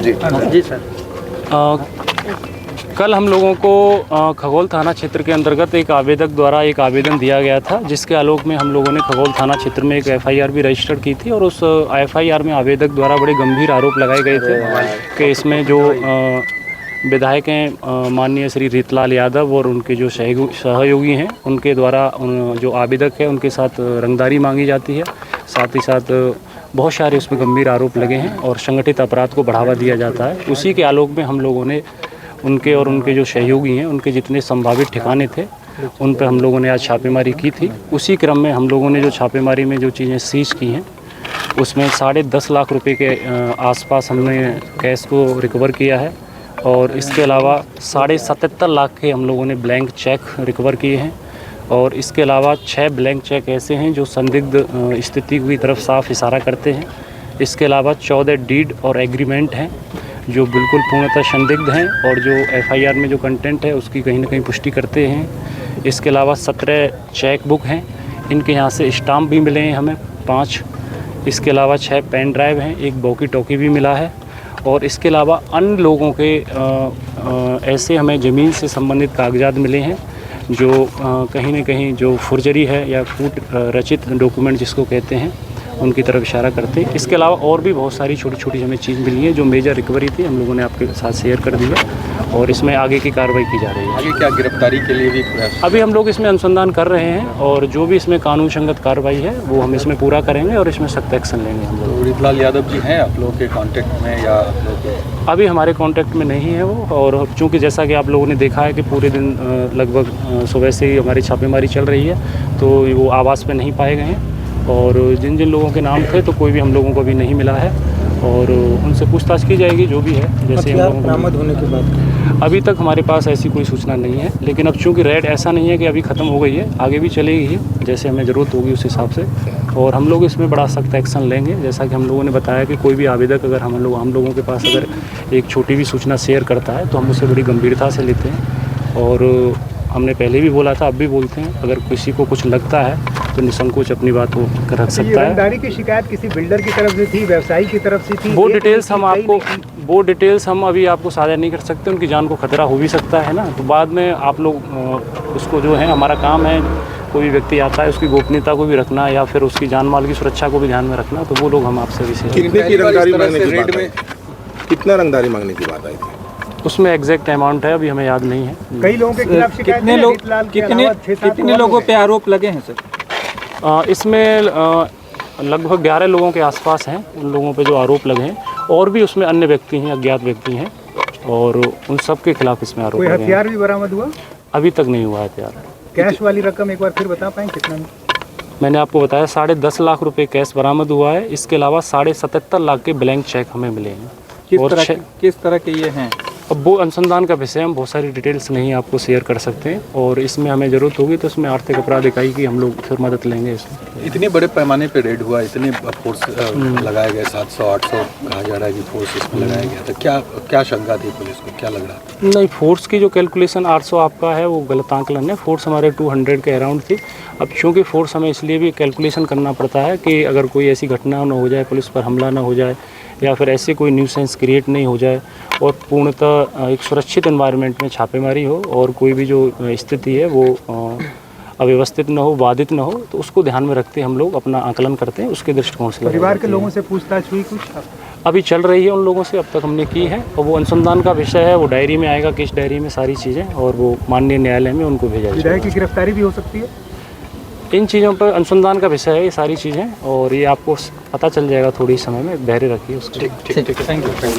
जी sir. कल हम लोगों को खगौल थाना क्षेत्र के अंतर्गत एक आवेदक द्वारा एक आवेदन दिया गया था, जिसके आलोक में हम लोगों ने खगौल थाना क्षेत्र में एक एफआईआर भी रजिस्टर की थी। और उस एफआईआर में आवेदक द्वारा बड़े गंभीर आरोप लगाए गए थे कि इसमें जो विधायक हैं माननीय श्री रीतलाल यादव और उनके जो सहयोगी हैं, उनके द्वारा जो आवेदक है उनके साथ रंगदारी मांगी जाती है। साथ ही साथ बहुत सारे उसमें गंभीर आरोप लगे हैं और संगठित अपराध को बढ़ावा दिया जाता है। उसी के आलोक में हम लोगों ने उनके और उनके जो सहयोगी हैं उनके जितने संभावित ठिकाने थे उन पर हम लोगों ने आज छापेमारी की थी। उसी क्रम में हम लोगों ने जो छापेमारी में जो चीज़ें सीज की हैं उसमें 10.5 लाख रुपए के आसपास हमने कैश को रिकवर किया है। और इसके अलावा 77.5 लाख के हम लोगों ने ब्लैंक चेक रिकवर किए हैं। और इसके अलावा 6 ब्लैंक चेक ऐसे हैं जो संदिग्ध स्थिति की तरफ साफ इशारा करते हैं। इसके अलावा 14 डीड और एग्रीमेंट हैं जो बिल्कुल पूर्णतः संदिग्ध हैं और जो एफआईआर में जो कंटेंट है उसकी कहीं ना कहीं पुष्टि करते हैं। इसके अलावा 17 चेक बुक हैं, इनके यहाँ से स्टाम्प भी मिले हैं हमें 5। इसके अलावा 6 पेन ड्राइव हैं, एक वॉकी टॉकी भी मिला है। और इसके अलावा अन्य लोगों के ऐसे हमें ज़मीन से संबंधित कागजात मिले हैं जो कहीं ना कहीं जो फुर्जरी है या कूट रचित डॉक्यूमेंट जिसको कहते हैं उनकी तरफ इशारा करते हैं। इसके अलावा और भी बहुत सारी छोटी छोटी हमें चीज़ मिली है जो मेजर रिकवरी थी, हम लोगों ने आपके साथ शेयर कर दी है और इसमें आगे की कार्रवाई की जा रही है। आगे क्या गिरफ्तारी के लिए भी अभी हम लोग इसमें अनुसंधान कर रहे हैं और जो भी इसमें कानून संगत कार्रवाई है वो हम इसमें पूरा करेंगे और इसमें सख्त एक्शन लेंगे हम लोग। तो रीतलाल यादव जी हैं आप लोगों के कांटेक्ट में या आप लोग? अभी हमारे कांटेक्ट में नहीं है वो। और चूँकि जैसा कि आप लोगों ने देखा है कि पूरे दिन लगभग सुबह से ही हमारी छापेमारी चल रही है तो वो आवास पे नहीं पाए गए हैं। और जिन जिन लोगों के नाम थे तो कोई भी हम लोगों को अभी नहीं मिला है और उनसे पूछताछ की जाएगी जो भी है। जैसे हम लोगों बरामद होने के बाद अभी तक हमारे पास ऐसी कोई सूचना नहीं है, लेकिन अब चूँकि रेड ऐसा नहीं है कि अभी ख़त्म हो गई है, आगे भी चलेगी ही जैसे हमें ज़रूरत होगी उस हिसाब से। और हम लोग इसमें बड़ा सख्त एक्शन लेंगे। जैसा कि हम लोगों ने बताया कि कोई भी आवेदक अगर हम लोगों के पास अगर एक छोटी भी सूचना शेयर करता है तो हम उसे बड़ी गंभीरता से लेते हैं। और हमने पहले भी बोला था, अब भी बोलते हैं, अगर किसी को कुछ लगता है तो निसंकोच अपनी बात वो रख सकता है। रंगदारी की शिकायत किसी बिल्डर की तरफ से थी, व्यवसायी की तरफ से थी? वो डिटेल्स हम अभी आपको साझा नहीं कर सकते, उनकी जान को खतरा हो भी सकता है ना। तो बाद में आप लोग उसको जो है, हमारा काम है कोई भी व्यक्ति आता है उसकी गोपनीयता को भी रखना या फिर उसकी जान माल की सुरक्षा को भी ध्यान में रखना, तो वो लोग हम आपसे विशेष कितने की रंगदारी मांगने की बात है? कितना रंगदारी मांगने की बात आई थी? उसमें एग्जैक्ट अमाउंट है अभी हमें याद नहीं है। कई लोगों के खिलाफ शिकायत कितने लोगों पे आरोप लगे हैं सर? इसमें लगभग 11 लोगों के आसपास हैं उन लोगों पे जो आरोप लगे हैं। और भी उसमें अन्य व्यक्ति हैं, अज्ञात व्यक्ति हैं और उन सब के खिलाफ इसमें आरोप लगे हैं। कोई हथियार भी बरामद हुआ? अभी तक नहीं हुआ हथियार। कैश वाली रकम एक बार फिर बता पाएंगे कितना में? मैंने आपको बताया 10.5 लाख रुपए कैश बरामद हुआ है। इसके अलावा 77.5 लाख के ब्लैंक चेक हमें मिले हैं। किस तरह के ये हैं? अब वो अनुसंधान का विषय, हम बहुत सारी डिटेल्स नहीं आपको शेयर कर सकते हैं और इसमें हमें ज़रूरत होगी तो इसमें आर्थिक अपराध इकाई की हम लोग फिर मदद लेंगे इसमें। इतने बड़े पैमाने पे रेड हुआ, इतने फोर्स लगाए गए, 700-800 कहा जा रहा है कि फोर्स इसमें लगाया गया था, क्या शंका थी पुलिस को, क्या लग रहा था? नहीं, फोर्स की जो कैलकुलेशन 800 आपका है वो गलत आंकलन है। फोर्स हमारे 200 के अराउंड थी। अब चूँकि फोर्स हमें इसलिए भी कैलकुलेशन करना पड़ता है कि अगर कोई ऐसी घटना ना हो जाए, पुलिस पर हमला ना हो जाए या फिर ऐसे कोई न्यूसेंस क्रिएट नहीं हो जाए और पूर्णतः एक सुरक्षित एनवायरनमेंट में छापेमारी हो और कोई भी जो स्थिति है वो अव्यवस्थित न हो, बाधित न हो, तो उसको ध्यान में रखते हम लोग अपना आकलन करते हैं। उसके दृष्टिकोण से परिवार के लोगों से पूछताछ हुई कुछ? अभी चल रही है उन लोगों से, अब तक हमने की है और वो अनुसंधान का विषय है। वो डायरी में आएगा, किस डायरी में सारी चीज़ें, और वो माननीय न्यायालय में उनको भेजा जाएगा। विधायक की गिरफ्तारी भी हो सकती है? इन चीज़ों पर अनुसंधान का विषय है ये सारी चीज़ें और ये आपको पता चल जाएगा थोड़ी समय में। धैर्य रखिए उसको। ठीक, थैंक यू।